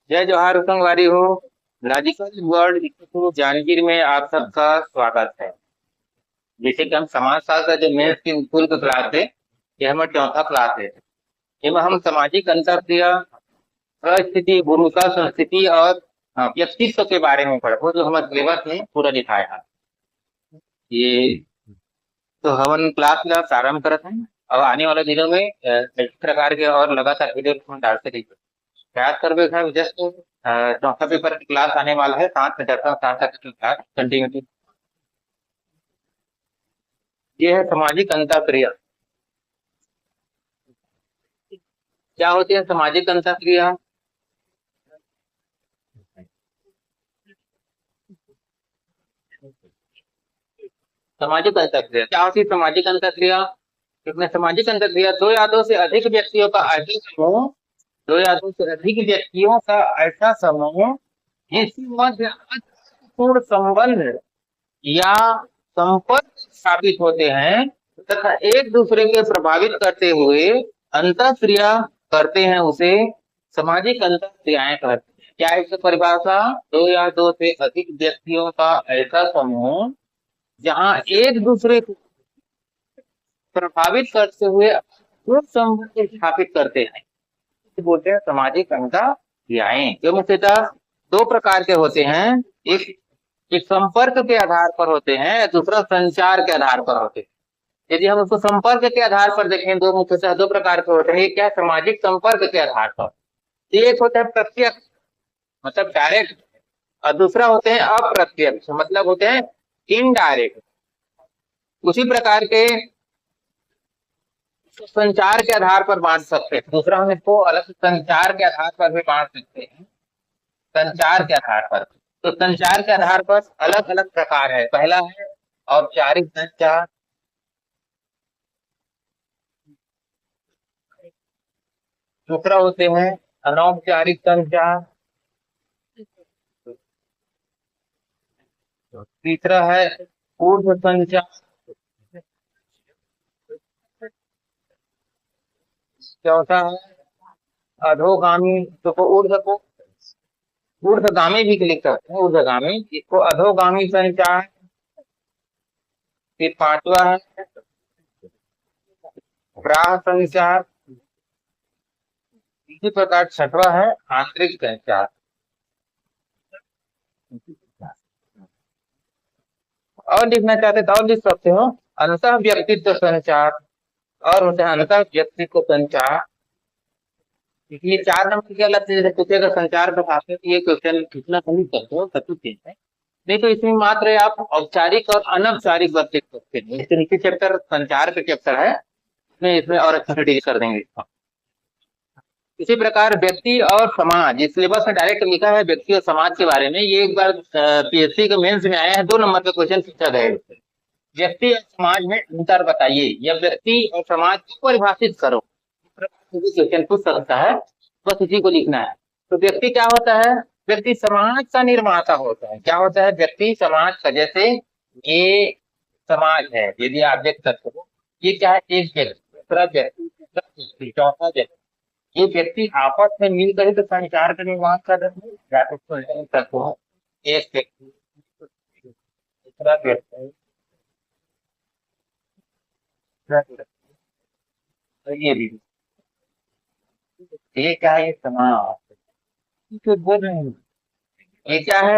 जय जोहार संगवारी हो। लॉजिकल वर्ड जांजगीर में आप सबका स्वागत है। जैसे कि हम समाज शास्त्र जो मेंस की पूर्व क्लास है, ये हमारा चौथा क्लास है। इसमें हम सामाजिक अंतरक्रिया, परिस्थिति, भूमिका, संस्कृति और व्यक्तित्व के बारे में पढ़ा, वो जो हमारे सिलेबस में पूरा लिखाया है। ये तो हम क्लास का प्रारंभ करते हैं और आने वाले दिनों में इस प्रकार के और लगातार वीडियो हम डालते रहेंगे। याद कर बेटा, जस्ट चौथा पेपर की क्लास आने वाला है, 7 तक की क्लास कंटिन्यू। ये है सामाजिक अंतरक्रिया। क्या होती है सामाजिक अंतरक्रिया? सामाजिक अंतरक्रिया क्या होती है? सामाजिक अंतरक्रिया, इसमें सामाजिक अंतरक्रिया दो या दो से अधिक व्यक्तियों का ऐसा समूह, दो या दो से अधिक व्यक्तियों का ऐसा समूह जिसके मध्य पूर्ण संबंध या संपर्क स्थापित होते हैं तथा एक दूसरे के प्रभावित करते हुए अंतःक्रिया करते हैं, उसे सामाजिक अंतःक्रियाएं कहते हैं। क्या है इसकी परिभाषा? दो या दो से अधिक व्यक्तियों का ऐसा समूह जहां एक दूसरे को प्रभावित करते हुए पूर्ण संबंध स्थापित करते हैं, बोलते हैं सामाजिक अंतःक्रियाएं। जो मुख्यतः दो प्रकार के होते हैं। एक संपर्क के आधार पर होते हैं, दूसरा संचार के आधार पर होते हैं। यदि हम उसको संपर्क के आधार पर देखें, दो मुख्यतः दो प्रकार के होते हैं। एक क्या है? सामाजिक संपर्क के आधार पर। एक होता है प्रत्यक्ष, मतलब डायरेक्ट, और दूसरा होते हैं अप्रत्यक्ष, मतलब होते हैं इनडायरेक्ट। उसी प्रकार के संचार के आधार पर बांट सकते हैं। दूसरा हम इसको अलग से संचार के आधार पर भी बांट सकते हैं। संचार के आधार पर, तो संचार के आधार पर अलग अलग प्रकार है। पहला है औपचारिक संचार, दूसरा होते हैं अनौपचारिक संचार, तीसरा है पूर्व संचार, चौथा है अधोगामी। तो ऊर्ध्व को ऊर्ध्वगामी भी लिख सकते हैं, ऊर्ध्वगामी, इसको अधोगामी संचार। फिर पांचवा है ग्राह संचार। इसी प्रकार छठवा है आंतरिक संचार। और लिखना चाहते तो और लिख सकते हो अंत व्यक्तित्व संचार, और होता है अंत व्यक्तित्व संचार। इसलिए 4 नंबर के अलग से पूछेगा संचार का भाषा, ये क्वेश्चन कितना सही करते हो सब कुछ है। नहीं तो इसमें मात्र आप औपचारिक और अनौपचारिक व्यक्तित्व के इसके नीचे चैप्टर संचार का चैप्टर है, इसमें और अच्छा से डील कर देंगे। इसी प्रकार व्यक्ति और समाज, इस सिलेबस में डायरेक्ट लिखा है व्यक्ति और समाज के बारे में। ये एक बार पीएससी के मेंस में आया है, 2 नंबर का क्वेश्चन पूछा गया है। व्यक्ति और समाज में अंतर बताइए, या व्यक्ति और समाज को परिभाषित करो। क्वेश्चन पूछ सकता है, बस इसी को लिखना है। तो व्यक्ति क्या होता है? व्यक्ति समाज का निर्माता होता है। क्या होता है? व्यक्ति समाज का। जैसे ये समाज है, यदि आप देख सकते हो, ये क्या है? एक व्यक्ति, दूसरा व्यक्ति, चौथा व्यक्ति। ये व्यक्ति आपस में मिलकर ही तो संचार का निर्माण कर रहे हैं। या तो एक व्यक्ति, दूसरा व्यक्ति, तो ये भी, ये क्या है? समाज। तो बोल रहे हैं ये क्या है?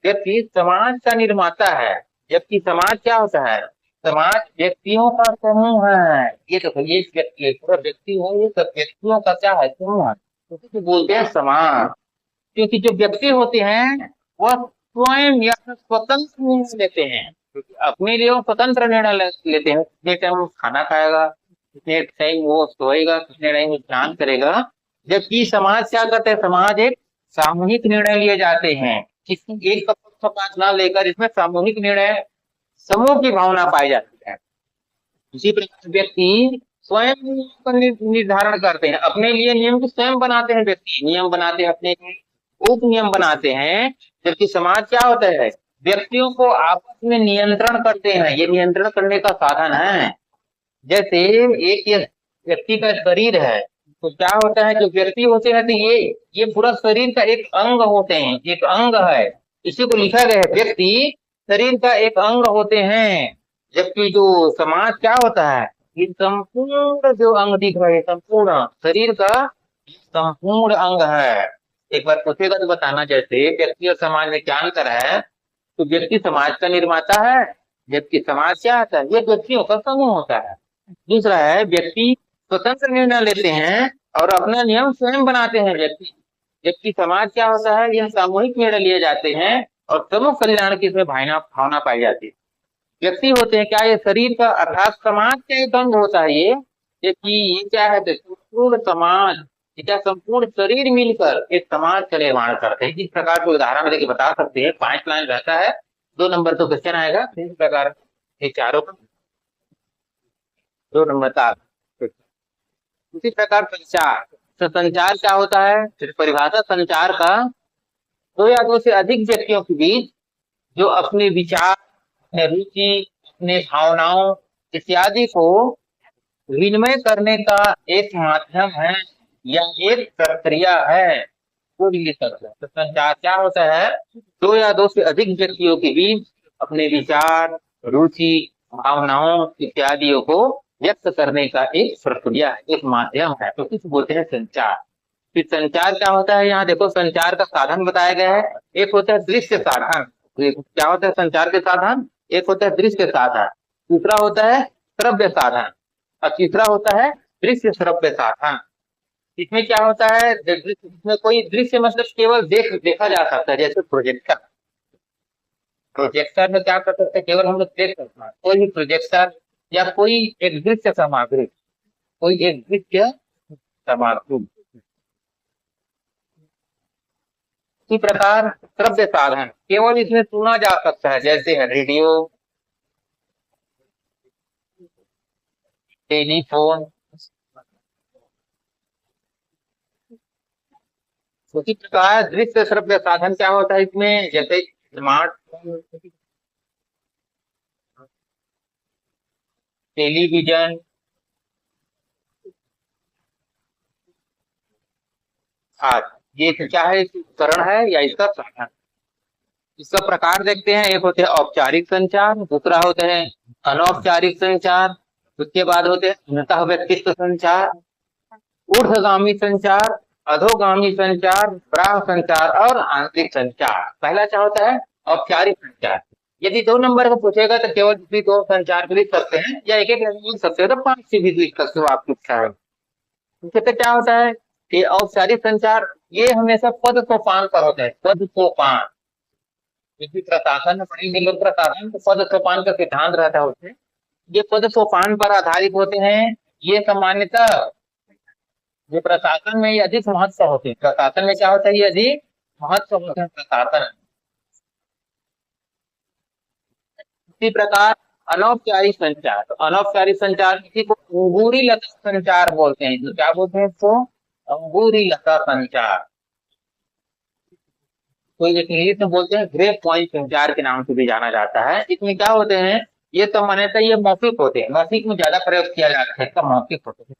व्यक्ति समाज का निर्माता है। जबकि समाज क्या होता है? समाज व्यक्तियों का समूह है। ये देखो, ये व्यक्ति, पूरा व्यक्ति है, ये सब व्यक्तियों का क्या है? समूह है। तो इसे बोलते हैं समाज। क्योंकि जो व्यक्ति होते हैं वह स्वयं या स्वतंत्र निर्णय लेते हैं। क्योंकि अपने लिए वो स्वतंत्र निर्णय लेते हैं। कितने टाइम वो खाना खाएगा, कितने टाइम वो सोएगा, कितने टाइम वो ध्यान करेगा। जबकि समाज क्या करते हैं? समाज एक सामूहिक निर्णय लिए जाते हैं। किसी एक का पक्षपात ना लेकर इसमें सामूहिक निर्णय, समूह की भावना पाई जाती है। इसी प्रकार व्यक्ति स्वयं नियम का निर्धारण करते हैं। अपने लिए नियम को स्वयं बनाते हैं। व्यक्ति नियम बनाते हैं, अपने लिए उप नियम बनाते हैं। जबकि समाज क्या होता है? व्यक्तियों को आपस में नियंत्रण करते हैं। ये नियंत्रण करने का साधन है। जैसे एक व्यक्ति का शरीर है, तो क्या होता है, जो व्यक्ति होते हैं तो ये पूरा शरीर का एक अंग होते हैं, एक अंग है, इसी को लिखा गया है, व्यक्ति शरीर का एक अंग होते हैं। जबकि जो समाज क्या होता है, ये संपूर्ण जो अंग दिख रहा है, संपूर्ण शरीर का संपूर्ण अंग है। एक बार पूछेगा तो बताना, जैसे व्यक्ति और समाज में क्या अंतर है। तो व्यक्ति समाज का निर्माता है, जबकि समाज क्या होता है, ये व्यक्तियों का समूह होता है। दूसरा है, व्यक्ति स्वतंत्र निर्णय लेते हैं और अपना नियम स्वयं बनाते हैं व्यक्ति, जबकि समाज क्या होता है, यह सामूहिक निर्णय लिए जाते हैं और समूह कल्याण की इसमें भावना भावना पाई जाती है। व्यक्ति होते हैं क्या, ये शरीर का अर्थात समाज का एक अंग होता है ये क्या है, तो संपूर्ण समाज, ये क्या संपूर्ण शरीर मिलकर एक समाज का निर्माण करते हैं। इस प्रकार के उदाहरण देके बता सकते हैं, 5 लाइन रहता है, 2 नंबर तो क्वेश्चन आएगा इस प्रकार, ये चारों का 2 नंबर का। उसी प्रकार संचार, तो संचार क्या होता है, फिर परिभाषा संचार का, 2 या 2 से अधिक व्यक्तियों के बीच जो अपने विचार, अपने रुचि, अपने भावनाओं इत्यादि को विनिमय करने का एक माध्यम है या एक प्रक्रिया है, वो भी लिख सकते हैं। तो संचार क्या होता है, 2 या 2 से अधिक व्यक्तियों के बीच अपने विचार, रुचि, भावनाओं इत्यादि को व्यक्त करने का एक प्रक्रिया है, एक माध्यम है, तो इसे बोलते हैं संचार। फिर संचार क्या होता है, यहाँ देखो संचार का साधन बताया गया है। एक होता है दृश्य साधन, क्या होता है संचार के साधन, एक होता है दृश्य साधन, दूसरा होता है श्रव्य साधन और तीसरा होता है दृश्य श्रव्य साधन। इसमें क्या होता है, इसमें कोई दृश्य मतलब केवल देखा जा सकता है, जैसे प्रोजेक्टर, प्रोजेक्टर में क्या कर सकते हैं, केवल हम लोग देख सकते हैं। कोई भी प्रोजेक्टर या कोई एक दृश्य सामग्री, कोई एक दृश्य सामग्री। इसी प्रकार श्रव्य साधन केवल इसमें सुना जा सकता है, जैसे है रेडियो, टेलीफोन। उसी प्रकार दृश्य श्रव्य साधन क्या होता है इसमें, जैसे स्मार्टफोन, टेलीविजन आदि। ये क्या है, उपकरण है या इसका साधन। इसका प्रकार देखते हैं, एक होते हैं औपचारिक संचार, दूसरा होते हैं अनौपचारिक संचार, उसके बाद होते हैं अंतः व्यक्तित्व संचार, ऊर्ध्वगामी संचार, अधोगामी संचार, ब्राह्म संचार और आंतरिक संचार। पहला क्या होता है, औपचारिक संचार। यदि 2 नंबर को पूछेगा तो केवल किसी 2 संचार भी लिख सकते हैं, या एक लिख सकते हो, तो 5 से भी लिख सकते हो, आपकी इच्छा है। इससे क्या होता है कि औपचारिक संचार ये हमेशा पद सोपान पर होता है, पद सोपान। क्योंकि प्रशासन में पढ़ेंगे लोग, प्रशासन तो पद सोपान का सिद्धांत रहता है उसमें, ये पद सोपान पर आधारित होते हैं। ये सामान्यतः जो प्रशासन में ये अधिक महत्व होते हैं, प्रशासन में क्या होता है, ये अधिक महत्व होते हैं प्रशासन। इसी प्रकार अनौपचारिक संचार, तो अनौपचारिक संचार किसी को अंगूरी लता संचार बोलते हैं, तो क्या बोलते हैं इसको, अंगूरी लता संचार। तो एक इंग्लिश में बोलते हैं ग्रेप पॉइंट संचार के नाम से भी जाना जाता है। इसमें क्या होते हैं, ये तो मान्यता ये मौखिक होते हैं, मौखिक में ज्यादा प्रयोग किया जाता है, तो मौखिक होते हैं।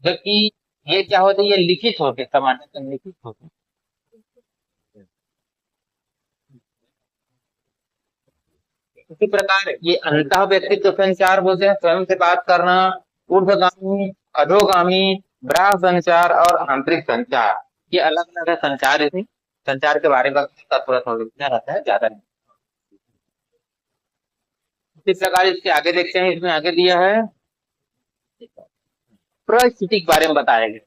जबकि ये क्या होते हैं, ये लिखित होते हैं, सामान्यतः लिखित होते हैं। इसी प्रकार ये अंतः व्यक्तित्व संचार बोलते हैं, स्वयं से बात करना, ऊर्ध्वगामी, अधोगामी, ब्राह्म संचार और आंतरिक संचार। ये अलग अलग संचार है, संचार के बारे में थोड़ा थोड़ा रहता है, ज्यादा नहीं। इसी प्रकार इसके आगे देखते हैं, इसमें आगे दिया है परिस्थिति के बारे में बताया गया।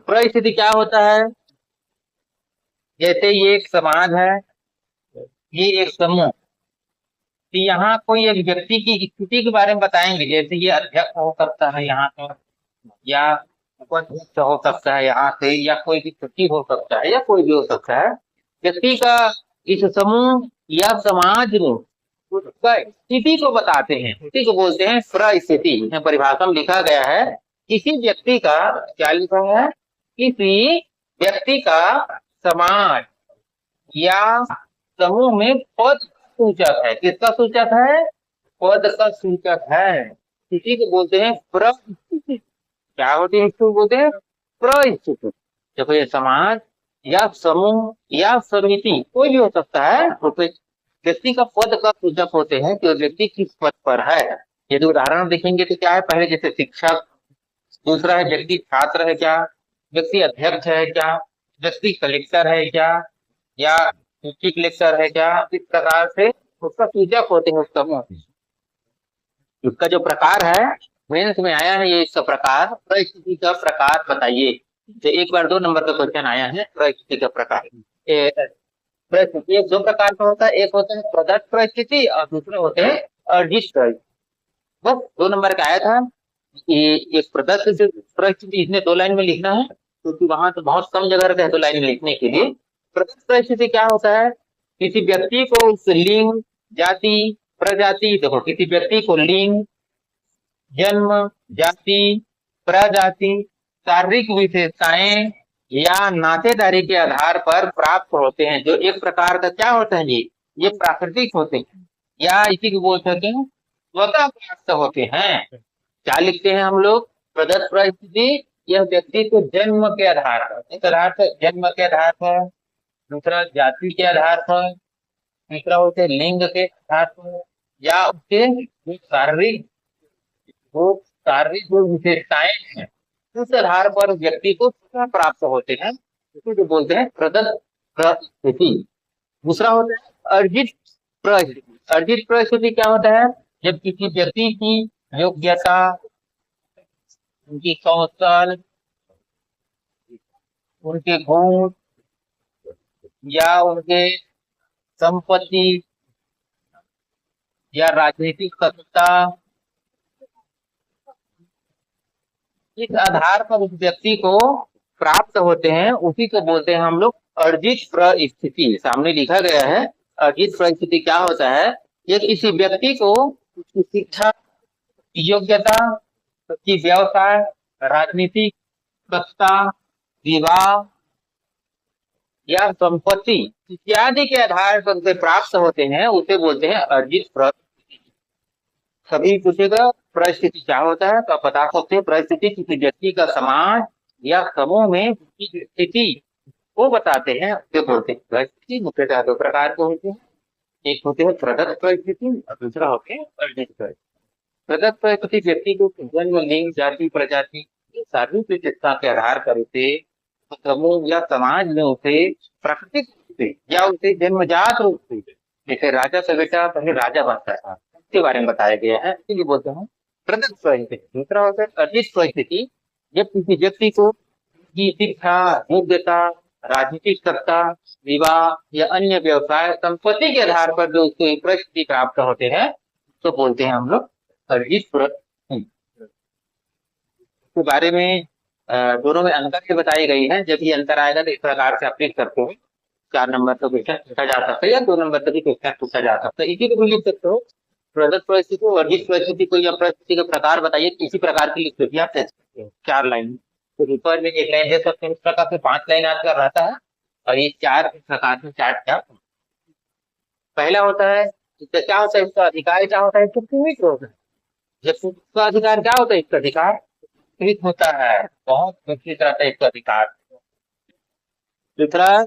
परिस्थिति क्या होता है, जैसे ये एक समाज है, ये एक समूह, तो यहाँ कोई एक व्यक्ति की स्थिति के बारे में बताएंगे, जैसे ये अध्यक्ष हो सकता है यहाँ पर, या उपाध्यक्ष हो सकता है यहाँ से, या कोई भी सचिव हो सकता है, या कोई भी हो सकता है। व्यक्ति का इस समूह या समाज में उसका स्थिति को बताते हैं, स्थिति को बोलते हैं परिस्थिति। यहाँ परिभाषा में लिखा गया है, किसी व्यक्ति का, क्या लिखा है, किसी व्यक्ति का समाज या समूह में पद सूचक है। किसका सूचक है, पद का सूचक है, किसी को बोलते हैं परिस्थिति। क्या होती है, इसको बोलते हैं परिस्थिति। देखो ये समाज या समूह या समिति कोई भी हो सकता है, तो व्यक्ति का पद का सूचक होते हैं कि व्यक्ति किस पद पर है। यदि उदाहरण देखेंगे तो क्या है, पहले जैसे शिक्षक, दूसरा है व्यक्ति छात्र है क्या, व्यक्ति अध्यक्ष है क्या, व्यक्ति कलेक्टर है क्या, या डिप्टी कलेक्टर है क्या, इस प्रकार से उसका सूचक होते हैं उस समूह। इसका जो प्रकार है, मेंस में आया है ये, इसका प्रकार, परिस्थिति का प्रकार बताइए। तो एक बार 2 नंबर का क्वेश्चन आया है, परिस्थिति का प्रकार। परिस्थिति एक 2 प्रकार का होता है, एक होता है प्रदत्त परिस्थिति और दूसरे होते हैं अर्जित परिस्थिति। बस 2 नंबर का आया था। ये एक प्रदत्त परिस्थिति इसने 2 लाइन में लिखना है, क्योंकि वहां तो बहुत कम जगह रहता है 2 लाइन में लिखने के लिए। प्रदत्त परिस्थिति क्या होता है, किसी व्यक्ति को उस लिंग, जाति, प्रजाति, देखो किसी व्यक्ति को लिंग, जन्म, जाति, प्रजाति, शारीरिक विशेषताएं या नातेदारी के आधार पर प्राप्त होते हैं, जो एक प्रकार का क्या होता है जी, ये प्राकृतिक होते हैं, या इसी को बोल सकते हैं स्वतः प्राप्त होते हैं। क्या लिखते हैं हम लोग, प्रदत्त परिस्थिति यह व्यक्ति को जन्म के आधार पर, एक आधार पर जन्म के आधार पर, दूसरा जाति के आधार पर, तीसरा होते लिंग के आधार पर, या उसके शारीरिक जो विशेषताएं हैं उस आधार पर व्यक्ति को प्राप्त होते हैं, इसी को बोलते हैं प्रदत्त परिस्थिति। दूसरा होता है अर्जित परिस्थिति। अर्जित परिस्थिति क्या होता है, जब किसी व्यक्ति की योग्यता, उनकी कौशल, उनके गुण या उनके संपत्ति या राजनीतिक सत्ता, इस आधार पर उस व्यक्ति को प्राप्त होते हैं, उसी को बोलते हैं हम लोग अर्जित परिस्थिति। सामने लिखा गया है अर्जित परिस्थिति क्या होता है, ये किसी व्यक्ति को उसकी शिक्षा, योग्यता, उसकी व्यवसाय, राजनीतिक सत्ता, विवाह या संपत्ति इत्यादि के आधार पर उसे प्राप्त होते हैं, उसे बोलते हैं अर्जित परिस्थिति। सभी पूछेगा परिस्थिति क्या होता है, तो आप बता सकते हैं परिस्थिति किसी व्यक्ति का समाज या समूह में स्थिति को बताते हैं, उसे बोलते हैं परिस्थिति। मुख्यतः 2 प्रकार के होते हैं, एक होते हैं प्रदत्त परिस्थिति और दूसरा होते हैं अर्जित परिस्थिति। प्रदत्त परिस्थिति व्यक्ति को जन्म, लिंग, जाति, प्रजाति, शारीरिक विशेषता के आधार पर उसे समूह या समाज में उसे प्राकृतिक रूप से या उसे जन्मजात रूप से, जैसे राजा का बेटा पहले राजा बनता है, इसके बारे में बताया गया है, इसलिए बोलते हैं प्रदत्त परिस्थिति। दूसरा होता है अर्जित परिस्थिति, जब किसी व्यक्ति को की शिक्षा, योग्यता, राजनीतिक सत्ता, विवाह या अन्य व्यवसाय, संपत्ति के आधार पर जो उसको परिस्थिति प्राप्त होते हैं, तो बोलते हैं हम लोग अर्जित परिस्थिति। के बारे में दोनों में अंतर से बताई गई है। जब ये अंतर आएगा तो इस प्रकार से आप लिख सकते हो, 4 नंबर का क्वेश्चन पूछा जा सकता है या 2 नंबर का भी क्वेश्चन पूछा जा सकता है। इसी को भी लिख सकते हो, प्रदत्त परिस्थिति और अर्जित परिस्थिति को या परिस्थिति का प्रकार बताइए, इसी प्रकार की लिख सकते आप दे सकते हो 4 लाइन। तो ऊपर में 1 लाइन दे सकते हैं, इस प्रकार से 5 लाइन आपका रहता है, और ये 4 प्रकार से 4 पहला होता है, इसका क्या होता है, इसका अधिकार क्या होता है, इसको सीमित होता है। जब इसका अधिकार क्या होता है, इसका अधिकार सीमित होता है, बहुत विकसित रहता है इसका अधिकार। दूसरा,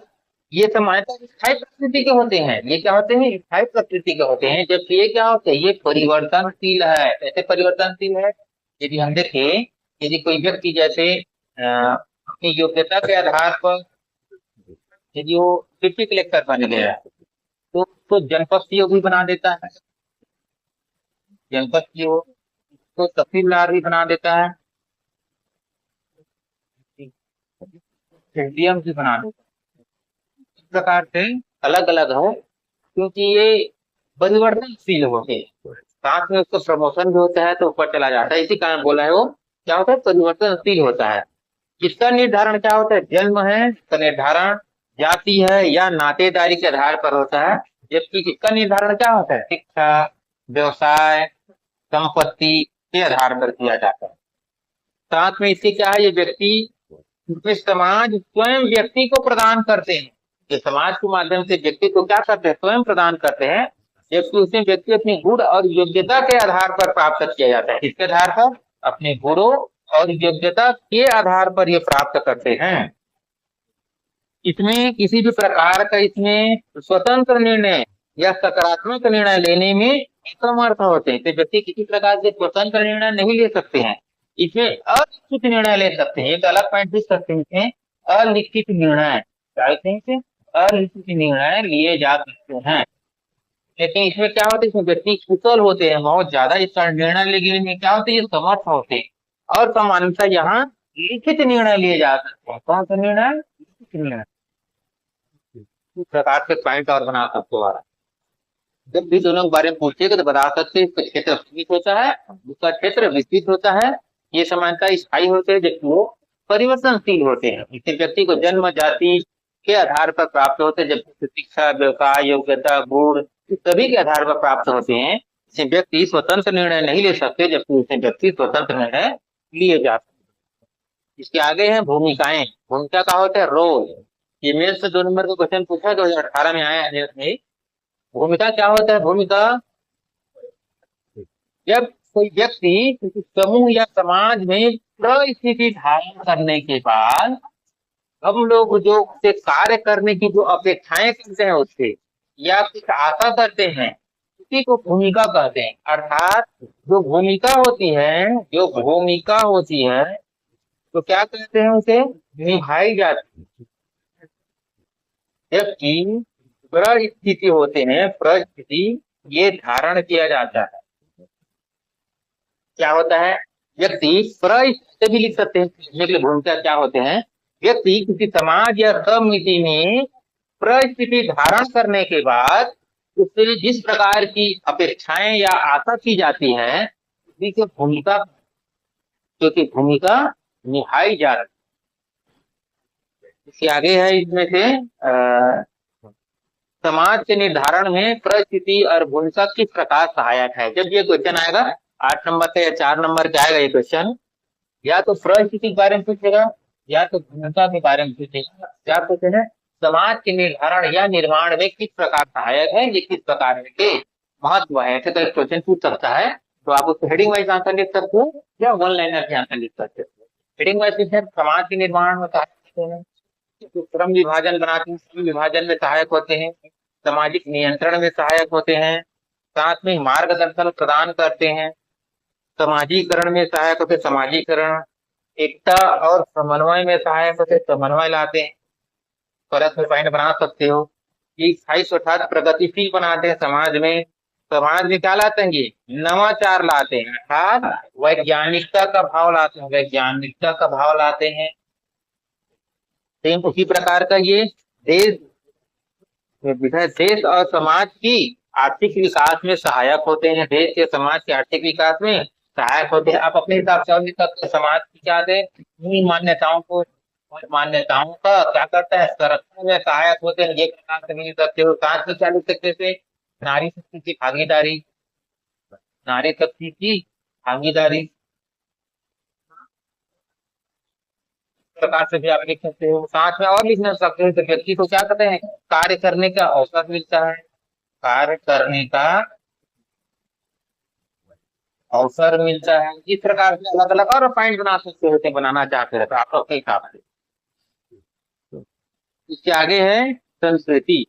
ये सामान्यतः स्थायी प्रकृति के होते हैं। ये क्या होते हैं, स्थायी प्रकृति के होते हैं, जबकि ये क्या होते हैं, ये परिवर्तनशील है। कैसे परिवर्तनशील है, यदि हम देखें, यदि कोई व्यक्ति जैसे अपनी योग्यता के आधार पर यदि वो डिप्टी कलेक्टर बन गया तो उसको जनपद सीओ भी बना देता है, जनपद सीओ तो तहसीलदार भी बना देता है, एसडीएम भी बना देता है। इस प्रकार से अलग अलग है, क्योंकि ये परिवर्तनशील होते हैं, साथ में उसका प्रमोशन भी होता है तो ऊपर चला जाता है। इसी कारण बोला है वो क्या होता है, परिवर्तनशील होता है। इसका निर्धारण क्या होता है, जन्म है, इसका निर्धारण जाति है या नातेदारी के आधार पर होता है, जबकि इसका निर्धारण क्या होता है, शिक्षा, व्यवसाय, संपत्ति के आधार पर किया जाता है। साथ में इससे क्या है, ये व्यक्ति समाज स्वयं व्यक्ति को प्रदान करते हैं, ये समाज के माध्यम से व्यक्ति को क्या करते हैं, स्वयं प्रदान करते हैं, जबकि उसमें व्यक्ति अपने गुण और योग्यता के आधार पर प्राप्त किया जाता है। इसके आधार पर अपने गुणों और योग्यता के आधार पर ये प्राप्त करते हैं। इसमें किसी भी प्रकार का इसमें स्वतंत्र निर्णय या सकारात्मक निर्णय लेने में असमर्थ होते हैं। तो व्यक्ति किसी प्रकार से स्वतंत्र निर्णय नहीं ले सकते हैं। इसमें अनिश्चित निर्णय ले सकते हैं। एक अलग पॉइंट लिख सकते हैं, अनिश्चित निर्णय, अनिश्चित निर्णय लिए जा सकते हैं। लेकिन इसमें क्या होता है, इसमें व्यक्ति कुशल होते हैं, बहुत ज्यादा इसका निर्णय लेने में क्या होते हैं, ये समर्थ होते हैं। और सामान्यतः यहाँ लिखित निर्णय लिए जा सकते हैं। कौन सा निर्णय? लिखित निर्णय। इस प्रकार के पॉइंट और बना सकते हो। जब भी दोनों के बारे में पूछेगा तो बता सकते हैं, इसका क्षेत्र सीमित होता है, उसका क्षेत्र विस्तृत होता है। ये समानता स्थायी होते हैं जबकि वो परिवर्तनशील होते हैं। इससे व्यक्ति को जन्म जाति के आधार पर प्राप्त होते हैं, जबकि शिक्षा, व्यवसाय, योग्यता, गुण सभी के आधार पर प्राप्त होते हैं। इससे व्यक्ति स्वतंत्र निर्णय नहीं ले सकते, जबकि इससे व्यक्ति स्वतंत्र निर्णय लिए जा सकते। इसके आगे है भूमिकाएं। भूमिका का होता है रोल। ये मेरे से 2 नंबर का क्वेश्चन पूछा 2018 में आया है। भूमिका क्या होता है? भूमिका जब कोई व्यक्ति किसी समूह या समाज में परिस्थिति धारण करने के बाद हम लोग जो उससे कार्य करने की जो अपेक्षाएं करते हैं उससे या कुछ आशा करते हैं, उसी को भूमिका कहते हैं। अर्थात जो भूमिका होती है तो क्या कहते हैं, उसे निभाई जाती है। जबकि परिस्थिति होते हैं, परिस्थिति ये धारण किया जाता है। क्या होता है? व्यक्ति परिस्थिति भी लिख सकते हैं। भूमिका क्या होते हैं? व्यक्ति किसी समाज या समिति में परिस्थिति धारण करने के बाद उससे जिस प्रकार की अपेक्षाएं या आशा की जाती है उसी को भूमिका, क्योंकि भूमिका निभाई जा रही है। इसके आगे है इसमें से समाज के निर्धारण में परिस्थिति और भूमिका किस प्रकार सहायक है। जब ये क्वेश्चन आएगा 8 नंबर का या 4 नंबर का आएगा ये क्वेश्चन, या तो परिस्थिति के बारे में पूछेगा या तो भूमिका के बारे में पूछेगा। क्या क्वेश्चन है? समाज के निर्धारण या निर्माण में किस प्रकार सहायक है, ये किस प्रकार के महत्व है। ऐसे तो क्वेश्चन पूछ सकता है, तो आप उसको हेडिंग वाइज आंसर लिख सकते हो या वन लाइनर के आंसर लिख सकते हो। हेडिंग वाइज लिखते हैं समाज के निर्माण में सहायक होते हैं, श्रम विभाजन बनाते हैं, श्रम विभाजन में सहायक होते हैं, सामाजिक नियंत्रण में सहायक होते हैं, साथ में मार्गदर्शन प्रदान करते हैं, समाजीकरण में सहायक होते, समाजीकरण, एकता और समन्वय में सहायक होते, समन्वय लाते हैं। परत में पॉइंट बना सकते हो कि स्थायी अर्थात प्रगतिशील बनाते हैं समाज में क्या लाते हैं? ये नवाचार लाते हैं, अर्थात वैज्ञानिकता का भाव लाते हैं, वैज्ञानिकता का भाव लाते हैं। सेम उसी प्रकार का ये देश और समाज की आर्थिक विकास में सहायक होते हैं, देश के समाज के आर्थिक विकास में सहायक होते हैं। आप अपने हिसाब से समाज की क्या है मान्यताओं का क्या करता है, संरक्षण में सहायक होते हैं। ये प्रकार से मिल सकते हो। साथ में क्या लिख सकते थे? नारी शक्ति की भागीदारी, नारी शक्ति की भागीदारी प्रकार से भी आप लिख सकते हो। साथ में और लिखना सकते हो तो व्यक्ति को क्या कहते हैं, कार्य करने का अवसर मिलता है, कार्य करने का अवसर मिलता है। इस प्रकार से अलग अलग और पॉइंट बना सकते होते, बनाना चाहते हैं तो आप अपने हिसाब से। इसके आगे है संस्कृति।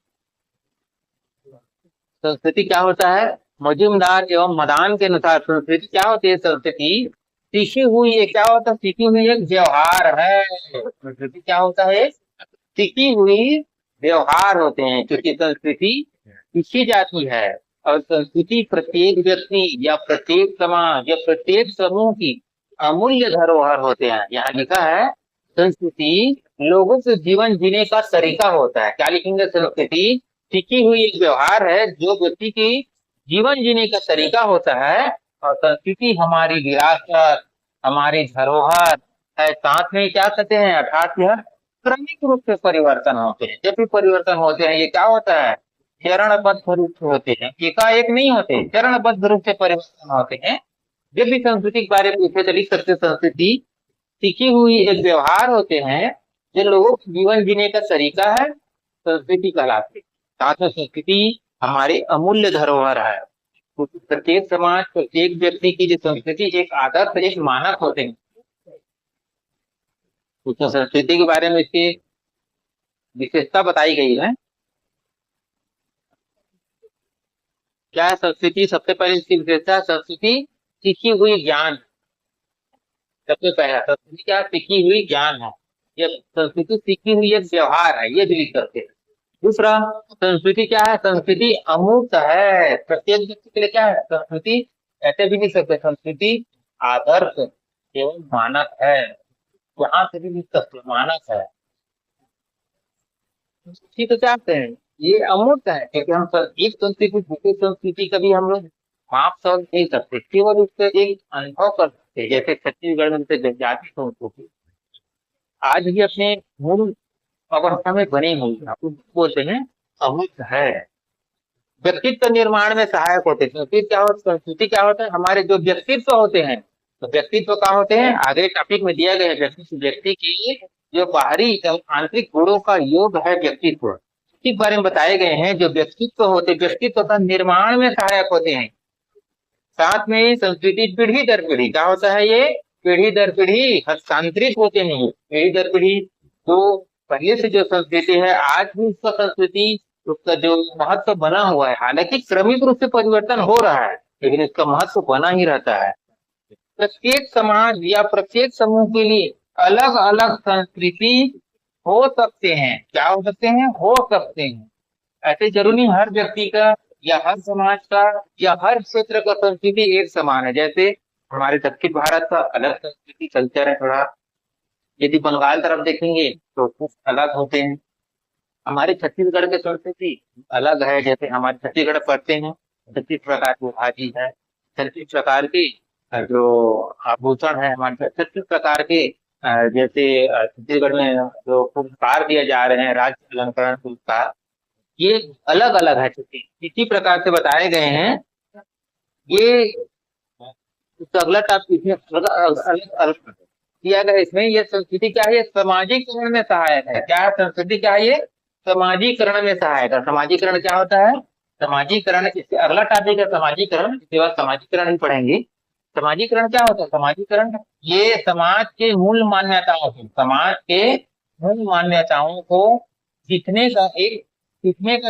संस्कृति क्या होता है? मजूमदार एवं मदान के अनुसार संस्कृति क्या होती है? संस्कृति सीखी हुई है, क्या होता है? सीखी हुई एक व्यवहार है। संस्कृति क्या होता है? सीखी हुई व्यवहार होते हैं, क्योंकि संस्कृति सीखी जाती है और संस्कृति प्रत्येक व्यक्ति या प्रत्येक समाज या प्रत्येक समूह की अमूल्य धरोहर होते हैं। यहाँ लिखा है संस्कृति लोगों के जीवन जीने का तरीका होता है। क्या लिखेंगे? संस्कृति सीखी हुई एक व्यवहार है जो व्यक्ति की जीवन जीने का तरीका होता है, और संस्कृति हमारी विरासत, हमारी धरोहर है। साथ में क्या कहते हैं, अर्थात यह क्रमिक रूप से परिवर्तन होते हैं। जब भी परिवर्तन होते हैं ये क्या होता है? चरणबद्ध रूप से होते हैं, एकाएक नहीं होते, चरणबद्ध रूप से परिवर्तन होते हैं। जब भी संस्कृति के बारे में पूछे तो लिख सकते संस्कृति सीखी हुई एक व्यवहार होते हैं जो लोगों के जीवन जीने का तरीका है, संस्कृति कहलाती है। साथ में संस्कृति हमारी अमूल्य धरोहर है। प्रत्येक समाज, प्रत्येक व्यक्ति की जो संस्कृति एक आदर्श, एक मानक होते हैं। उसमें संस्कृति के बारे में इसकी विशेषता बताई गई है। क्या है संस्कृति? सबसे पहले इसकी विशेषता, संस्कृति सीखी हुई ज्ञान। सबसे पहला, संस्कृति क्या है? सीखी हुई ज्ञान है। ये संस्कृति सीखी हुई एक व्यवहार है, ये भी लिख सकते हैं। दूसरा, संस्कृति क्या है? संस्कृति अमूर्त है। प्रत्येक व्यक्ति के लिए क्या है संस्कृति? ऐसे भी लिख सकते हैं, संस्कृति आदर्श एवं मानक है। यहाँ से भी लिख सकते हैं, मानक है। संस्कृति तो क्या होते हैं? ये अमूर्त है, क्योंकि हम एक संस्कृति दूसरी संस्कृति कभी हम लोग माप समझ नहीं सकते, केवल उससे एक अनुभव कर सकते हैं। जैसे छत्तीसगढ़ में जैसे जनजाति संस्कृति आज भी अपने मूल अवस्था में बनी हुई है, उसको बोलते हैं अमूर्त है। व्यक्तित्व निर्माण में सहायक होते हैं। संस्कृति क्या होता है? हमारे जो व्यक्तित्व होते हैं, तो व्यक्तित्व क्या होते हैं? आगे टॉपिक में दिया गया है, व्यक्ति की जो बाहरी एवं आंतरिक गुणों का योग है व्यक्तित्व, इसके बारे में बताए गए हैं। जो व्यक्तित्व होते, व्यक्तित्व का निर्माण में सहायक होते हैं। साथ में संस्कृति पीढ़ी दर पीढ़ी क्या होता है? ये पीढ़ी दर पीढ़ी हस्तांतरित होते हैं। पीढ़ी दर पीढ़ी तो पहले से जो संस्कृति है, आज भी उसका संस्कृति, उसका जो महत्व बना हुआ है, हालांकि क्रमिक रूप से परिवर्तन हो रहा है, लेकिन इसका महत्व बना ही रहता है। प्रत्येक समाज या प्रत्येक समूह के लिए अलग अलग संस्कृति हो सकते हैं। क्या हो सकते हैं? हो सकते हैं। ऐसे जरूरी नहीं हर व्यक्ति का या हर समाज का या हर क्षेत्र का संस्कृति एक समान है। जैसे हमारे दक्षिण भारत का अलग संस्कृति कल्चर है थोड़ा, यदि बंगाल तरफ देखेंगे तो कुछ अलग होते हैं। हमारे छत्तीसगढ़ के संस्कृति अलग है। जैसे हमारे छत्तीसगढ़ पढ़ते हैं, 36 प्रकार की भाजी है, 36 प्रकार की जो आभूषण है, हमारे 36 प्रकार के जैसे छत्तीसगढ़ में जो पुरस्कार दिए जा रहे हैं, राज्य अलंकरण पुरस्कार, ये अलग अलग है। इसी प्रकार से बताए गए हैं। ये तो अगला टॉपिक इसमें अलग अलग किया गया। इसमें ये संस्कृति क्या है? सामाजिकरण में सहायक है। क्या है संस्कृति? क्या है? ये समाजीकरण में सहायक है। समाजीकरण क्या होता है? समाजीकरण, इससे अगला टॉपिक है समाजीकरण, इसके बाद समाजीकरण ही पढ़ेंगे। समाजीकरण क्या होता है? समाजीकरण ये समाज के मूल मान्यताओं को, समाज के मूल मान्यताओं को सीखने का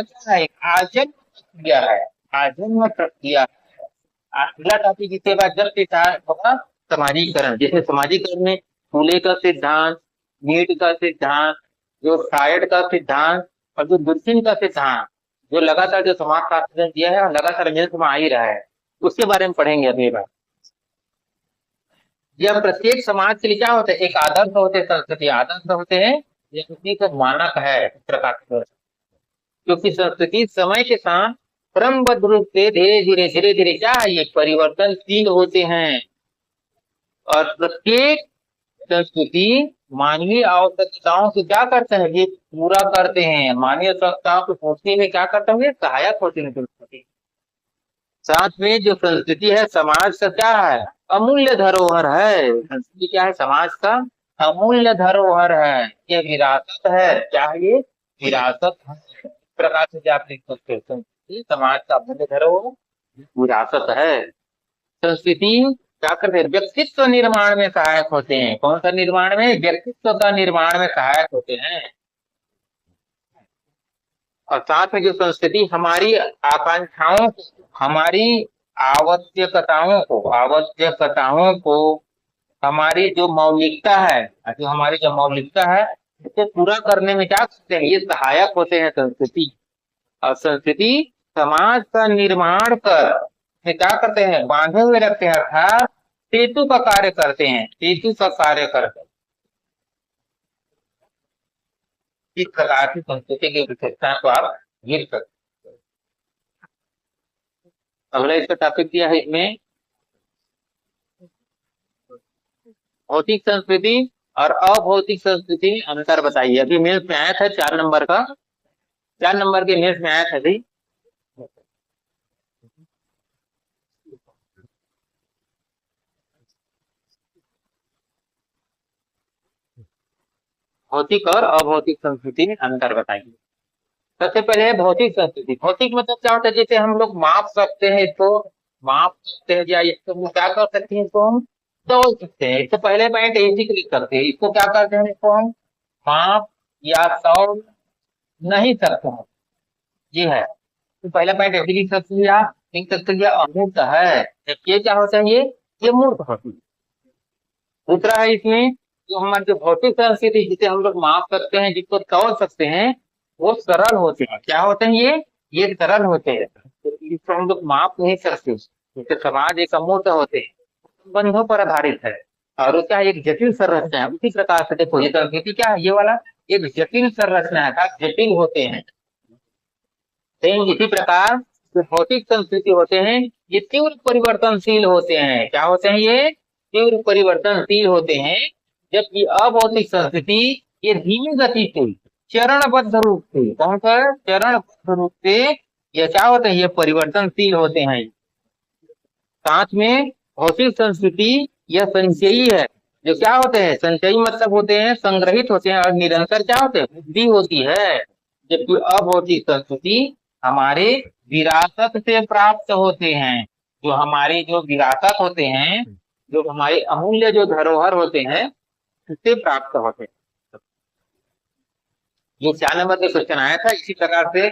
क्या है? एक आजन्म प्रक्रिया है, आजन्म प्रक्रिया है। अगला टॉपिक इसके बाद जब होगा समाजीकरण। जैसे समाजीकरण में फूले का सिद्धांत, नीट का सिद्धांत, जो फ्रायड का सिद्धांत और जो दुर्किन का सिद्धांत, जो लगातार जो समाज शास्त्र ने दिया है और लगातार अध्ययन में आ ही रहा है, उसके बारे में पढ़ेंगे अगली बार। यह प्रत्येक समाज के लिए क्या होता है? एक आदर्श होते हैं, संस्कृति आदर्श होते हैं, यह उसी का मानक है इस प्रकार से। क्योंकि संस्कृति समय के साथ क्रमबद्ध रूप से धीरे धीरे क्या है? ये परिवर्तनशील होते हैं। और प्रत्येक संस्कृति मानवीय आवश्यकताओं से क्या करते हैं? ये पूरा करते हैं। मानवीय आवश्यकताओं को पूर्ति में क्या करते हैं? सहायक होते हैं संस्कृति। साथ में जो संस्कृति है समाज का क्या है? अमूल्य धरोहर है। संस्कृति क्या है? समाज का अमूल्य धरोहर है, ये विरासत है। क्या है? ये विरासत है। इस प्रकार से आप लिख सकते हो, संस्कृति समाज का अमूल्य धरोहर विरासत है। संस्कृति क्या करते हैं? व्यक्तित्व निर्माण में सहायक होते हैं। कौन सा निर्माण में? व्यक्तित्व का निर्माण में सहायक होते हैं। और साथ में जो संस्कृति हमारी आकांक्षाओं, हमारी आवश्यकताओं को हमारी जो मौलिकता है, इसे पूरा करने में क्या करते हैं? ये सहायक होते हैं संस्कृति। और संस्कृति समाज का निर्माण कर क्या करते हैं? बांधे हुए रखते हैं, अर्थात सेतु का कार्य करते हैं। इस प्रकार की संस्कृति की विशेषता को आप गिर सकते हैं। अगला इसका टॉपिक दिया है इसमें भौतिक संस्कृति और अभौतिक संस्कृति में अंतर बताइए। अभी मेल्स में आया था 4 नंबर का, 4 नंबर के मेल्स में आया था अभी। भौतिक और अभौतिक संस्कृति में अंतर बताइए। सबसे पहले है भौतिक संस्कृति। भौतिक मतलब क्या होता है? जैसे हम लोग माप सकते हैं, इसको माप सकते हैं या इसको क्या कर सकते हैं? इसको हम तोल सकते हैं। इससे पहले पॉइंट ऐसे क्लिक करते हैं, इसको क्या करते हैं, इसको हम माप या तौल नहीं सकते हैं। ये है तो पहला पॉइंट ऐसे लिख सकते हैं, आप लिख सकते हैं अमूर्त है, जबकि ये क्या होता है, ये मूर्त होती है। दूसरा है इसमें जो हमारे जो भौतिक संस्कृति जिसे हम लोग माप सकते हैं, जिसको तौल सकते हैं, वो सरल होते हैं। क्या होते हैं ये सरल होते हैं, जिसको हम लोग माप नहीं सकते। जैसे समाज एक अमूर्त होते हैं, संबंधों पर आधारित है, और उसका एक जटिल संरचना है। उसी प्रकार से देखो ये संस्कृति क्या है, ये वाला एक जटिल संरचना है, जटिल होते हैं। इसी प्रकार जो भौतिक संस्कृति होते हैं, ये तीव्र परिवर्तनशील होते हैं। क्या होते हैं, ये तीव्र परिवर्तनशील होते हैं। जबकि अभौतिक संस्कृति ये धीमी गति से, चरणबद्ध रूप से, कौन सा चरणबद्ध रूप से ये क्या होते हैं, ये परिवर्तनशील होते हैं। साथ में भौतिक संस्कृति यह संचयी है। जो क्या होते हैं, संचयी मतलब होते हैं संग्रहित होते हैं, और निरंतर क्या होते हैं, वृद्धि होती है। जबकि अभौतिक संस्कृति हमारे विरासत से प्राप्त होते हैं। जो हमारी जो विरासत होते हैं, जो हमारे अमूल्य जो धरोहर होते हैं, उससे प्राप्त होते हैं। ये 4 नंबर का क्वेश्चन आया था, इसी प्रकार से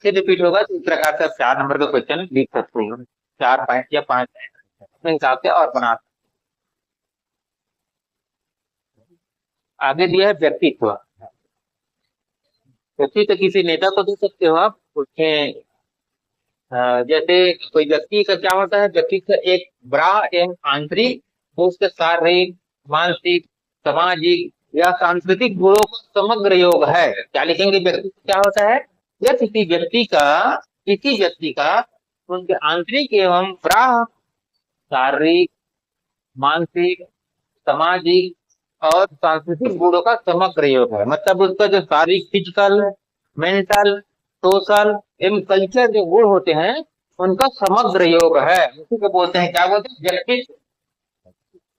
फिर रिपीट होगा, तो इस प्रकार से आप 4 नंबर का क्वेश्चन लिख सकते हो, 4 पॉइंट या 5 अपने हिसाब से और बना। आगे दिया है व्यक्तित्व। व्यक्तित्व किसी नेता को दे सकते हो आप, उसमें जैसे कोई व्यक्ति का क्या होता है, व्यक्तित्व एक बाह्य एवं आंतरिक, उसके शारीरिक, मानसिक, सामाजिक या सांस्कृतिक गुणों का समग्र योग है। क्या लिखेंगे, व्यक्तित्व क्या होता है, यह किसी व्यक्ति का उनके आंतरिक एवं बाह्य, शारीरिक, मानसिक, सामाजिक और सांस्कृतिक गुणों का समग्र योग है। मतलब उसका जो शारीरिक, फिजिकल, मेंटल, सोशल एवं कल्चर जो गुण होते हैं, उनका समग्र योग है। उसी को बोलते हैं, क्या बोलते हैं, व्यक्तित्व।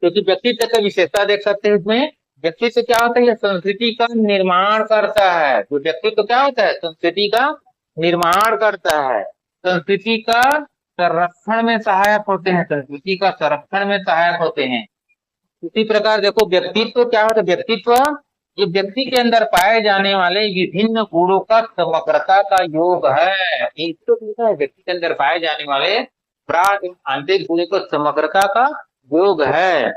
क्योंकि व्यक्तित्व का विशेषता देख सकते हैं इसमें। व्यक्तित्व क्या होता है, संस्कृति का निर्माण करता है। तो व्यक्तित्व क्या होता है, संस्कृति का निर्माण करता है, संस्कृति का संरक्षण में सहायक होते हैं, संस्कृति का संरक्षण में सहायक होते हैं। इसी प्रकार देखो व्यक्तित्व क्या होता है, व्यक्तित्व ये व्यक्ति के अंदर पाए जाने वाले विभिन्न गुणों का समग्रता का योग है। एक तो है व्यक्ति के अंदर पाए जाने वाले प्राण आंतरिक गुणों का समग्रता का योग है।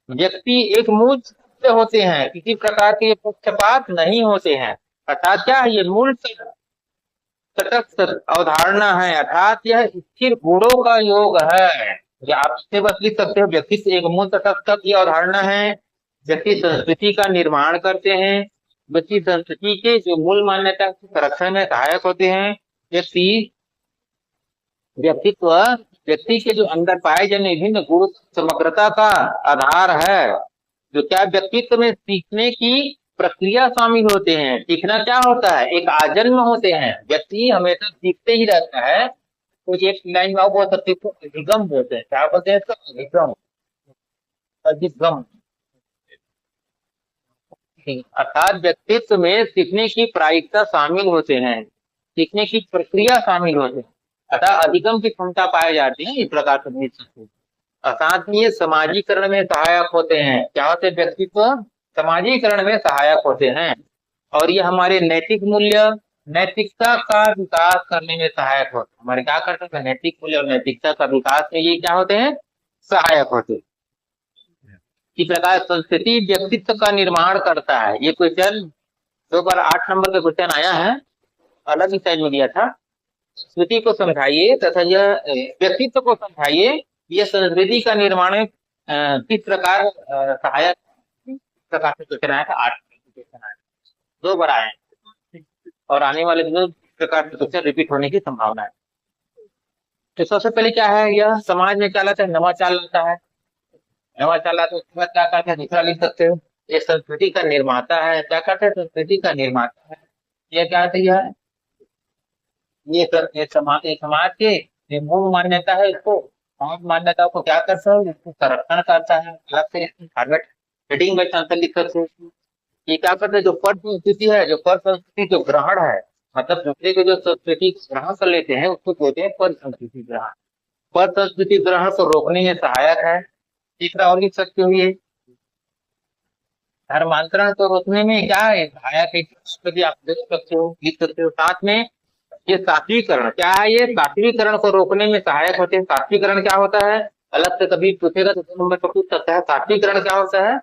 व्यक्ति एक मूल से होते हैं, किसी प्रकार के पक्षपात नहीं होते हैं। अर्थात क्या है, ये मूल तटस्थ अवधारणा है, अर्थात यह स्थिर गुणों का योग है। या आप इससे बस लिख सकते हो, व्यक्ति एक मूल तटस्थ की अवधारणा है। व्यक्ति संस्कृति का निर्माण करते हैं, व्यक्ति संस्कृति के जो मूल मान्यता के संरक्षण में सहायक होते हैं। व्यक्तित्व व्यक्ति के जो अंदर पाए जाने विभिन्न गुण समग्रता का आधार है। जो क्या व्यक्तित्व में सीखने की प्रक्रिया शामिल होते हैं। सीखना क्या होता है, एक आजन्म होते हैं, व्यक्ति हमेशा सीखते ही रहता है। तो एक लाइन में बोल सकते हैं, अधिगम बोलते हैं। क्या बोलते हैं इसका, अधिगम, अधिगम। अर्थात व्यक्तित्व में सीखने की प्रायिकता शामिल होते हैं, सीखने की प्रक्रिया शामिल होते हैं, अतः अधिगम की क्षमता पाई जाती है। इस प्रकार से साथ में ये समाजीकरण में सहायक होते हैं। क्या होते हैं, व्यक्तित्व समाजीकरण में सहायक होते हैं, और ये हमारे नैतिक मूल्य, नैतिकता का विकास करने में सहायक होते हैं। हमारे क्या करते हैं, नैतिक मूल्य और नैतिकता का विकास में ये क्या होते हैं, सहायक होते हैं। इसी प्रकार संस्कृति व्यक्तित्व का निर्माण करता है। ये क्वेश्चन 2 बार 8 नंबर का क्वेश्चन आया है, अलग ही साइज में दिया था। संस्कृति को समझाइए तथा यह व्यक्तित्व को समझाइए, यह संस्कृति का निर्माण किस प्रकार सहायक प्रकार से क्वेश्चन आया था। 8 क्वेश्चन आया, 2 बार आए, और आने वाले दिनों प्रकार से क्वेश्चन रिपीट होने की संभावना है। तो सबसे पहले क्या है, यह समाज में क्या लाता है, नवा चाल लाता है। नवा चाल लाता है, उसके बाद क्या करते हैं, दूसरा लिख सकते हो, ये संस्कृति का निर्माता है। क्या करते हैं, संस्कृति का निर्माता है। ये क्या है, ये समाज के मूल मान्यता है, इसको मूल मान्यताओं को क्या करता है, इसको संरक्षण करता है। अलग से फॉर्मेट हेडिंग में आंसर लिख सकते हो। ये क्या करते हैं, जो पर संस्कृति है, जो पर संस्कृति जो ग्रहण है, मतलब दूसरे के जो संस्कृति ग्रहण कर लेते हैं, उसको कहते हैं पर संस्कृति ग्रहण। पर संस्कृति ग्रहण को रोकने में सहायक है। तीसरा और लिख सकते हो ये धर्मांतरण को रोकने में क्या है सहायक है, आप देख सकते हो लिख सकते हो। साथ में ये सात्विकरण क्या है, ये सात्विकरण को रोकने में सहायक होते हैं। सात्विकरण क्या होता है, अलग से कभी पूछेगा तो 2 नंबर पर पूछ सकता है। सात्विकरण क्या होता है,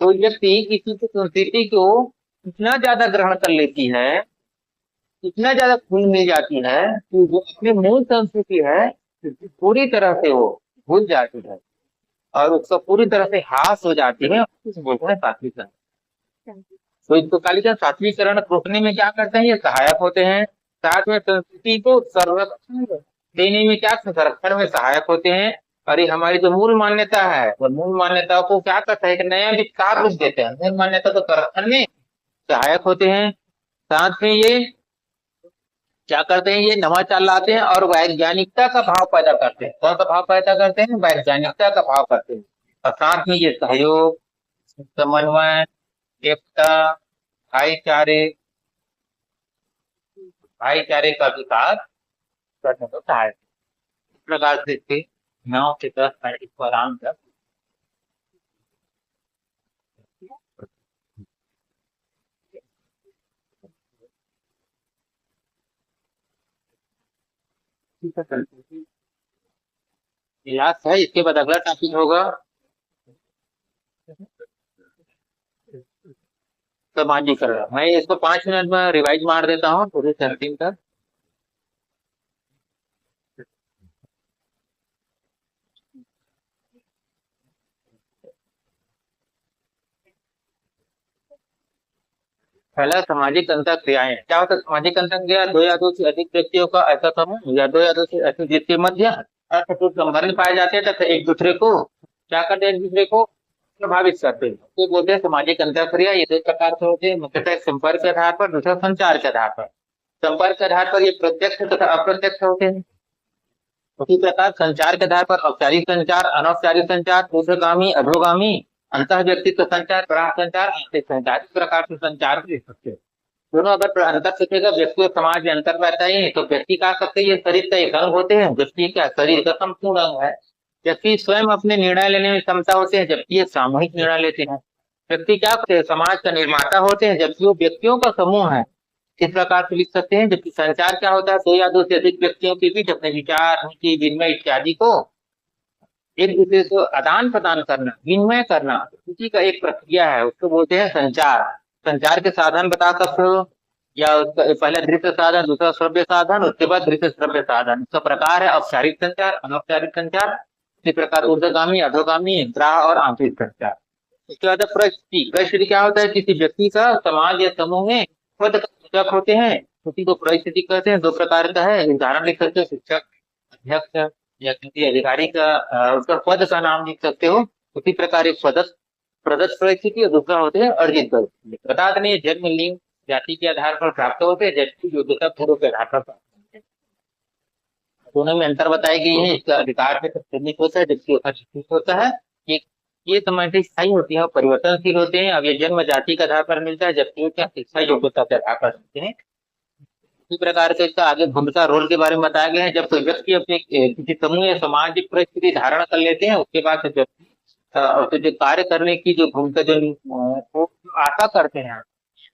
तो व्यक्ति किसी की संस्कृति को इतना ज्यादा ग्रहण कर लेती है, इतना ज्यादा खुल मिल जाती है कि जो अपनी मूल संस्कृति है पूरी तरह से वो भूल जाती है और उसका पूरी तरह से हास हो जाती है, उसे बोलते हैं सात्विकरण। तो इसको कालिका सात्विकरण रोकने में क्या करते हैं, ये सहायक होते हैं। साथ में संस्कृति को संरक्षण देने में क्या संरक्षण में सहायक होते हैं। और ये हमारी जो मूल मान्यता है वो मूल मान्यताओं को क्या करता है, एक नया विस्तार रूप देते हैं। मूल मान्यता को संरक्षण में सहायक होते हैं। साथ में ये क्या करते हैं, ये नवाचार लाते हैं और वैज्ञानिकता का भाव पैदा करते हैं। कौन सा भाव पैदा करते हैं, वैज्ञानिकता का भाव करते हैं। और साथ में ये सहयोग, समन्वय, एकता, भाईचारे भाईचारे का विकास करने को सहायक है। इस प्रकार से इसके 9 से 10 मिनट इसको आराम से लास्ट है। इसके बाद अगला टॉपिक होगा सामाजिकरण। मैं इसको 5 मिनट में रिवाइज मार देता हूँ पूरी सेंटिंग तक। पहला सामाजिक अंतर क्रियाएं। क्या होता है सामाजिक अंतर क्रिया, 2 या 2 से अधिक व्यक्तियों का ऐसा समूह या 2 या 2 से अधिक जिसके मध्य अर्थपूर्ण संबंध पाए जाते हैं तथा एक दूसरे को क्या करते हैं, एक दूसरे को प्रभावित करते हैं, तो बोलते हैं सामाजिक अंतर क्रिया। ये 2 प्रकार से होते हैं, मुख्यतः संपर्क के आधार पर, दूसरा संचार के आधार पर। संपर्क के आधार पर ये प्रत्यक्ष तथा अप्रत्यक्ष होते हैं। उसी प्रकार संचार के आधार पर औपचारिक संचार, अनौपचारिक संचार, ऊर्ध्वगामी, अधोगामी, अंतः व्यक्तित्व संचार, पराह संचार, आंतरिक संचार, इस प्रकार से संचार को देख सकते हैं। दोनों अगर अंतर सोचेगा, व्यक्ति और समाज में अंतर रहता है तो व्यक्ति कह सकते हैं ये शरीर का एक अंग होते हैं, व्यक्ति क्या शरीर का संपूर्ण अंग है। व्यक्ति स्वयं अपने निर्णय लेने में क्षमता होते हैं जबकि ये सामूहिक निर्णय लेते हैं। व्यक्ति क्या होते हैं, समाज का निर्माता होते हैं जबकि वो व्यक्तियों का समूह है। इस प्रकार से लिख सकते हैं। जबकि संचार क्या होता है, 2 या 2 से अधिक व्यक्तियों के बीच अपने विचार, नीति, विनिमय इत्यादि को एक दूसरे को आदान प्रदान करना, विनिमय करना, इसी का एक प्रक्रिया है, उसको बोलते हैं संचार। संचार के साधन बता सकते हो, या उसका पहला दृश्य साधन, दूसरा श्रव्य साधन, उसके बाद दृश्य श्रव्य साधन। इसका प्रकार है औपचारिक संचार, अनौपचारिक संचार, इसी प्रकार ऊर्ध्वगामी, अधोगामी, ग्राह और आंतरिक संचार। इसके बाद परिस्थिति। परिस्थिति क्या होता है, किसी व्यक्ति का समाज या समूह में पद सूचक होते हैं, उसी को परिस्थिति कहते हैं। 2 प्रकार का है, उदाहरण लिख सकते हो, शिक्षक, अध्यक्ष या किसी अधिकारी का उसका पद का नाम लिख सकते हो। उसी प्रकार एक प्रदत्त परिस्थिति और दूसरा होते हैं अर्जित परिस्थिति। बता दें जन्म, लिंग, जाति के आधार पर प्राप्त होते हैं जबकि योग्यता पूर्व के आधार पर प्राप्त होते हैं। दोनों में अंतर बताई गई है। इसका अधिकार पे तत्कालिक होता है जबकि अनिश्चित होता है। ये समझते स्थायी होती है, परिवर्तनशील होते हैं। अब ये जन्म जाति के आधार पर मिलता है जबकि क्या शिक्षा योग्यता के आधार पर मिलते हैं। इसी प्रकार से इसका आगे भूमिका रोल के बारे में बताया गया है। जब कोई व्यक्ति अपने किसी समूह या सामाजिक परिस्थिति धारण कर लेते हैं उसके बाद व्यक्ति जो कार्य करने की जो भूमिका जो आशा करते हैं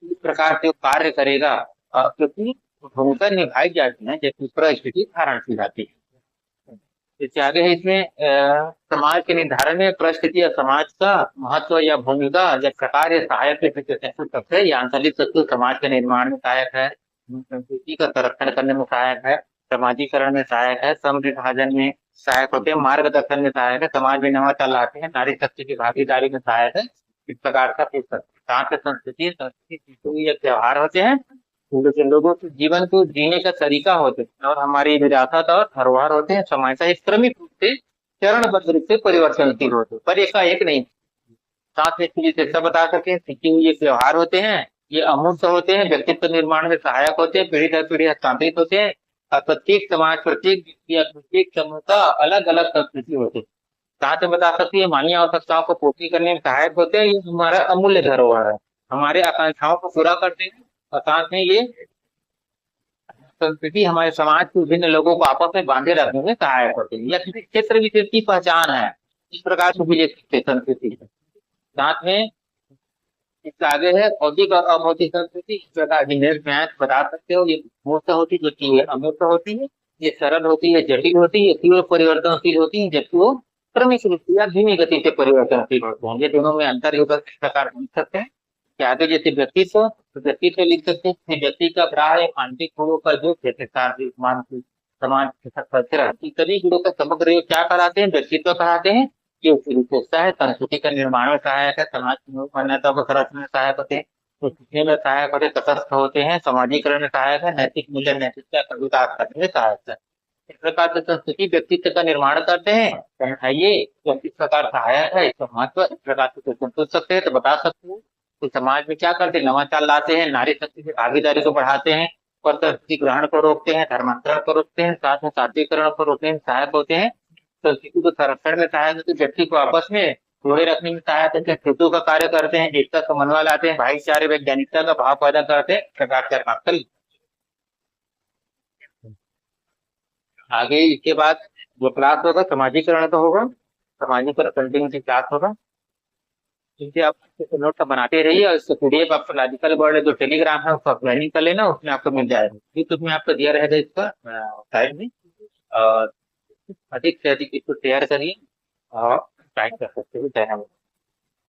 इस प्रकार से कार्य करेगा, क्योंकि भूमिका निभाई जाती है जबकि परिस्थिति धारण की जाती है। इससे आगे है इसमें समाज के निर्धारण में परिस्थिति या समाज का महत्व या भूमिका या प्रकार या सहायक है। या लिख सकते हो समाज के निर्माण में सहायक है, संस्कृति का संरक्षण करने में सहायक है, सामाजिकरण में सहायक है, समविभाजन में सहायक होते हैं, मार्गदर्शन में सहायक है, समाज में नवाचार लाते हैं, नारी शक्ति की भागीदारी में सहायक है। इस प्रकार का संस्कृति या त्योहार होते हैं जो लोगों के जीवन को जीने का तरीका होते हैं और हमारी विरासत और धरोहर होते हैं। समय का एक क्रमिक रूप से चरणबद्ध रूप से परिवर्तनशील होते हैं, पर एक नहीं। साथ में शिक्षा बता सके, सीखी हुई ये त्योहार होते हैं, ये अमूर्त होते हैं, व्यक्तित्व निर्माण में सहायक होते हैं, पीढ़ी दर पीढ़ी हस्तांतरित होते हैं। और प्रत्येक समाज, प्रत्येक व्यक्ति या प्रत्येक समूह का अलग अलग संस्कृति होती है। साथ में बता सकती है मानवीय आवश्यकताओं को पूर्ति करने में सहायक होते हैं। ये हमारा अमूल्य धरोहर है, हमारे आकांक्षाओं को पूरा करते हैं। और साथ में ये संस्कृति हमारे समाज के विभिन्न लोगों को आपस में बांधे रखने में सहायक होते हैं। यह किसी क्षेत्र विशेष की पहचान है, इस प्रकार से भी लिख सकते हैं संस्कृति। साथ में इसका आगे है भौतिक और अभौतिक संस्कृति। इस प्रकार इंजीनियर मैथ बता सकते हो, ये मूर्त होती है जबकि ये अमूर्त होती है, ये सरल होती है, जटिल होती है, तीव्र परिवर्तनशील होती है, जबकि वो क्रमिक रूप से या धीमी गति से परिवर्तनशील होते हैं। ये दोनों में अंतर योग इस प्रकार लिख सकते हैं कि आगे जैसे व्यक्तित्व, तो व्यक्तित्व लिख सकते हैं कि व्यक्ति का ग्राह आंतरिक गुणों का जो जैसे शारीरिक, मानसिक, समाज सभी गुणों का समग्र योग क्या कराते हैं? व्यक्तित्व कराते हैं। ये उसकी विशेषता है। संस्कृति का निर्माण में सहायक है, समाज की मान्यता को संरक्षण में सहायक होते हैं, तो सीखने में सहायक होते, तटस्थ होते हैं, सामाजिकरण में सहायक है, नैतिक मूल्य नैतिकता का विकास करने में सहायक है। इस प्रकार से संस्कृति व्यक्तित्व का निर्माण करते हैं। ये इस प्रकार सहायक है, इसका महत्व इस प्रकार से पूछ सकते हैं तो बता सकते हैं कि समाज में क्या करते हैं? नवाचार लाते हैं, नारी शक्ति की भागीदारी को बढ़ाते हैं, पर संस्कृति ग्रहण को रोकते हैं, धर्मांतरण को रोकते हैं, साथ में सात्विकरण को रोकने में सहायक होते हैं, संस्कृति को संरक्षण में सहायक होते हैं, व्यक्ति को आपस में जोड़े रखने में सहायक होते हैं, सेतु का कार्य करते हैं, एकता समन्वय लाते हैं, भाईचारे वैज्ञानिकता का भाव पैदा करते हैं। इस प्रकार से आप आगे इसके बाद जो क्लास होगा समाजीकरण का होगा, समाजीकरण कंटिन्यू क्लास होगा। क्योंकि आप नोट बनाते रहिए और इसका पीडीएफ आपको लॉजिकल वर्ड जो टेलीग्राम है उसका ज्वाइनिंग कर लेना, उसमें आपको मिल जाएगा। यूट्यूब में आपको दिया रहेगा इसका साइड में। और अधिक से अधिक इसको शेयर करिए और टाइप कर सकते हो। धन्यवाद।